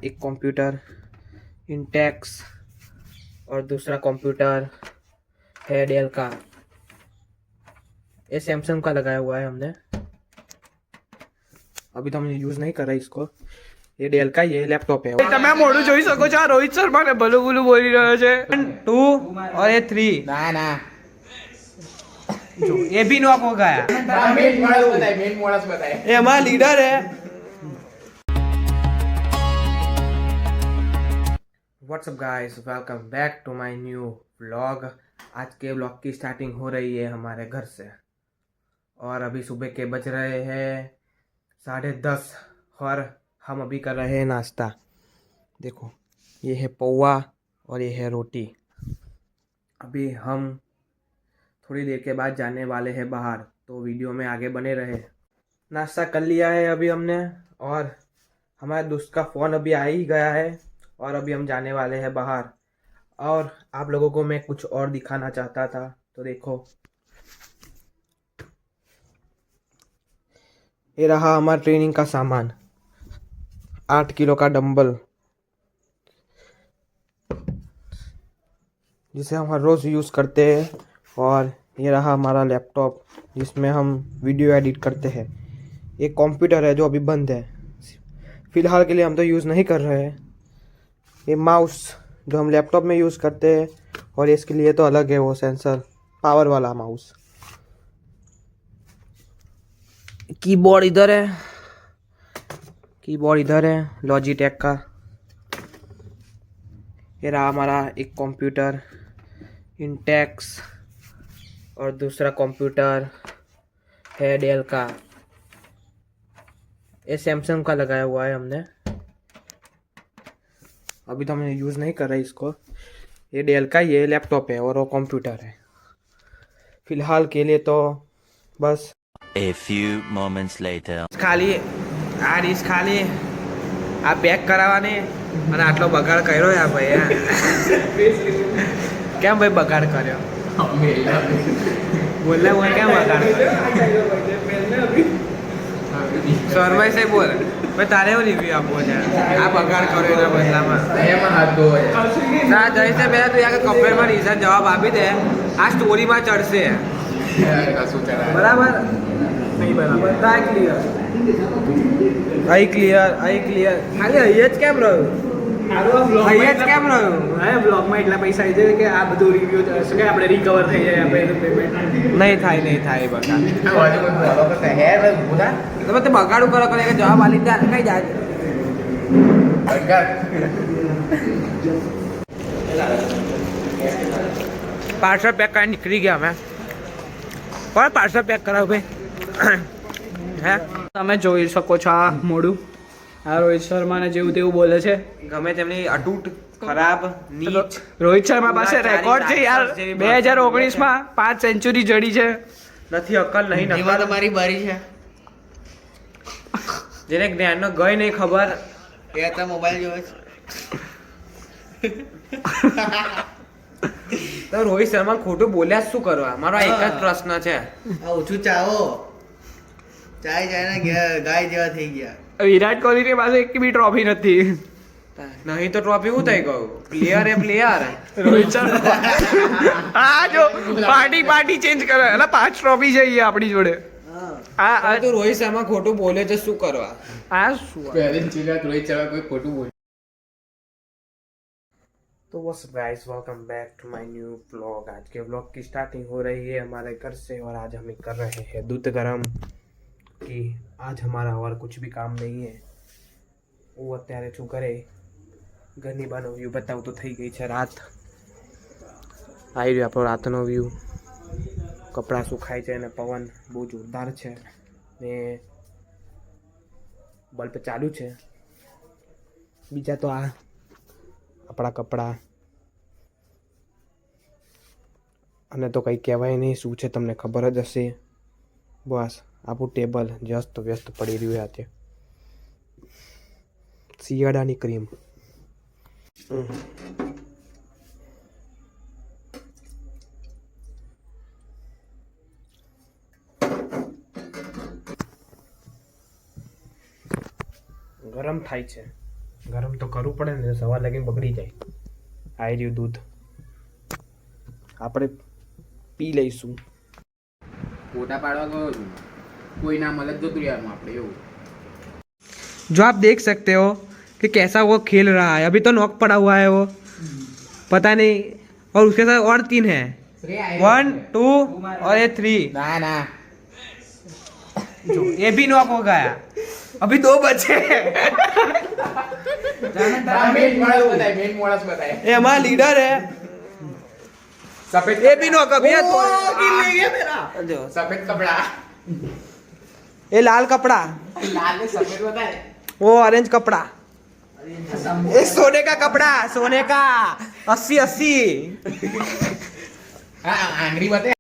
एक computer Intex और दूसरा कंप्यूटर है डेल का। ये सैमसंग का लगाया हुआ है हमने, अभी तो हमने यूज नहीं कर रहा इसको। ये डेल का ये लैपटॉप है। તમે મોઢું જોઈ શકો છો, આ રોહિત શર્મા ને ભલું ભલું બોલી રહ્યો છે। 1 2 और ये 3 ના ના जो ये भी नो हो गया। મેન માણસ બતાય ये हमारा लीडर है। What's up guys, welcome back to my new vlog. आज के व्लॉग की स्टार्टिंग हो रही है हमारे घर से और अभी सुबह के बज रहे हैं 10:30 और हम अभी कर रहे हैं नाश्ता। देखो ये है पौवा और ये है रोटी। अभी हम थोड़ी देर के बाद जाने वाले हैं बाहर, तो वीडियो में आगे बने रहे। नाश्ता कर लिया है अभी हमने और हमारे दोस्त का फ़ोन अभी आ ही गया है और अभी हम जाने वाले हैं बाहर। और आप लोगों को मैं कुछ और दिखाना चाहता था, तो देखो ये रहा हमारा ट्रेनिंग का सामान। 8 किलो का डंबल जिसे हम हर रोज़ यूज़ करते हैं, और ये रहा हमारा लैपटॉप जिसमें हम वीडियो एडिट करते हैं। एक कंप्यूटर है जो अभी बंद है, फ़िलहाल के लिए हम तो यूज़ नहीं कर रहे हैं। ये माउस जो हम लैपटॉप में यूज़ करते हैं, और इसके लिए तो अलग है वो सेंसर पावर वाला माउस। कीबोर्ड इधर है, कीबोर्ड इधर है लॉजिटेक का। ये रहा हमारा एक कंप्यूटर इंटेक्स और दूसरा कंप्यूटर है डेल का। ये सैमसंग का लगाया हुआ है हमने, अभी तो हमने यूज़ नहीं कर रहा इसको। ये डेल का ये लैपटॉप है और वो कंप्यूटर है। फ़िलहाल के लिए तो बस। A few moments later. ખાલી આ ડીશ ખાલી આ પેક કરાવવાની અને આટલો બગાડ કર્યો યાર ભાઈ। કેમ ભાઈ બગાડ કર્યો? બોલને બોલ, કેમ બગાડ શર્માઈ से बोल भाई, તારે એવું રિવ્યુ આપવો છે? આ બગાડ કર્યો એના બદલામાં ના જઈ છે પહેલાં તું યાર કમ્પ્લેનમાં રીઝન જવાબ આપી દે, આ સ્ટોરીમાં ચડશે બરાબર? नहीं बराबर था क्लियर आई क्लियर खाली અહીંયા જ કેમ રહ્યું? અહીંયા જ કેમ રહ્યું? હા બ્લોગમાં એટલા પૈસા આવી જાય કે આ બધું રિવ્યુ શું કે આપણે રિકવર થઈ જાય આપણે પેમેન્ટ નહીં થાય બકા તમે તે બગાડું કરો કે જવાબ આલી દે કઈ જાય પાર્સલ પેક કરીને નીકળી ગયા અમે। કોણ પાર્સલ પેક કરાવ ભાઈ? હે તમે જોઈ શકો છો આ મોડું આ રોહિત શર્માને જેવું તેવું બોલે છે। ગમે તેમની અટૂટ ખરાબ નીચ રોહિત શર્મા પાસે રેકોર્ડ છે યાર, 2019 માં 5 સેન્ચુરી જડી છે। નથી અકલ નહીં નકલ, તમારી બારી છે જેને જ્ઞાનનો ગય નહીં ખબર એ તો મોબાઈલ જોવે છે। તો રોહિત શર્મા ખોટું બોલ્યા જ શું કરવા? મારો આ એક જ પ્રશ્ન છે। આ ઓછું ચાવો ચાય ચાય ને ગાય જેવા થઈ ગયા। વિરાટ કોહલીની પાસે એક બી ટ્રોફી નથી। નહીં તો ટ્રોફી શું થઈ ગયું? પ્લેયર એ પ્લેયર રોહિત શર્મા આ જો પાર્ટી ચેન્જ કરે એટલે 5 ટ્રોફી છે એ આપણી જોડે। આ તો રોહિત શર્મા ખોટું બોલે છે શું કરવા? આ શું રોહિત શર્મા કોઈ ખોટું બોલ। तो बस guys, welcome back to my new vlog. आज के व्लॉग की स्टार्टिंग हो रही है हमारे घर से और आज हम कर रहे हैं दूध गरम कि आज हमारा और कुछ भी काम नहीं है। वो અત્યારે શું કરે ઘરની બહારનો વ્યૂ બતાવું તો થઈ ગઈ છે રાત। આવી રહ્યો આપણો રાતનો વ્યૂ। કપડાં સુખાય છે અને પવન બહુ જોરદાર છે ને બલ્બ ચાલુ છે। બીજા તો આ આપણા કપડાં અને તો કંઈ કહેવાય નહીં, શું છે તમને ખબર જ હશે। બસ આપણું ટેબલ જસ્ત વ્યસ્ત પડી રહ્યું છે। શિયાળાની ક્રીમ ગરમ થાય છે। ગરમ તો કરવું પડે ને, સવાર લગીને બગડી જાય. આવી રહ્યું દૂધ, આપણે પી લઈશું. ફોટા પાડવા ગયો છું, કોઈ ના મદદ જતું રહેવાનું આપણે એવું. जो आप देख सकते हो कि कैसा वो खेल रहा है. अभी तो नॉक पड़ा हुआ है वो, पता नहीं. और उसके साथ और 3 है, 1 2 और ये 3. ના ના जो ये भी नॉक हो गया. अभी 2 बचे. મેન માણસ બતાય ये हमारा लीडर है. સફેદ ये भी नॉक. अभी ये जो સફેદ કપડા ये लाल कपड़ा, લાલ ને સફેદ બતાય वो ऑरेंज कपड़ा, ये सोने का कपड़ा, सोने का 80 80. હા આંગળી બતાય